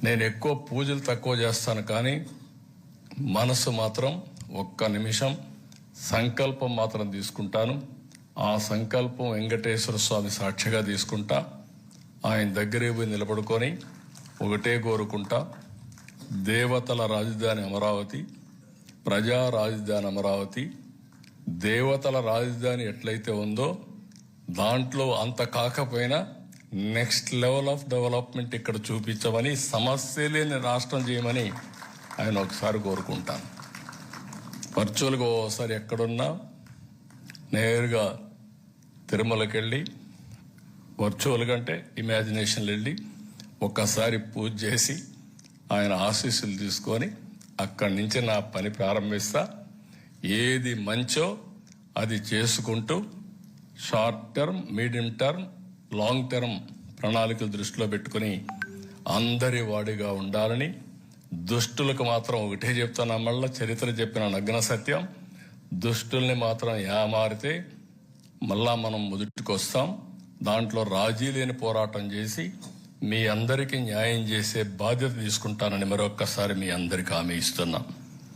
నేను ఎక్కువ పూజలు తక్కువ చేస్తాను, కానీ మనసు మాత్రం ఒక్క నిమిషం సంకల్పం మాత్రం తీసుకుంటాను. ఆ సంకల్పం వెంకటేశ్వర స్వామి సాక్షిగా తీసుకుంటా. ఆయన దగ్గరే పోయి నిలబడుకొని ఒకటే కోరుకుంటా, దేవతల రాజధాని అమరావతి, ప్రజా రాజధాని అమరావతి. దేవతల రాజధాని ఎట్లయితే ఉందో దాంట్లో అంత కాకపోయినా నెక్స్ట్ లెవెల్ ఆఫ్ డెవలప్మెంట్ ఇక్కడ చూపించమని, సమస్య లేని రాష్ట్రం చేయమని ఆయన ఒకసారి కోరుకుంటాను. వర్చువల్గా ఓసారి ఎక్కడున్నా నేరుగా తిరుమలకి వెళ్ళి, వర్చువల్గా అంటే ఇమాజినేషన్లో వెళ్ళి ఒక్కసారి పూజ చేసి ఆయన ఆశీస్సులు తీసుకొని అక్కడి నుంచి నా పని ప్రారంభిస్తా. ఏది మంచో అది చేసుకుంటూ short term, medium term, long term ప్రణాళికలు దృష్టిలో పెట్టుకుని అందరి వాడిగా ఉండాలని, దుష్టులకు మాత్రం ఒకటే చెప్తాను, మళ్ళా చరిత్ర చెప్పిన నగ్న సత్యం, దుష్టుల్ని మాత్రం ఏమారితే మళ్ళా మనం మొదటికొస్తాం. దాంట్లో రాజీ లేని పోరాటం చేసి మీ అందరికీ న్యాయం చేసే బాధ్యత తీసుకుంటానని మరొక్కసారి మీ అందరికీ హామీ ఇస్తున్నాం.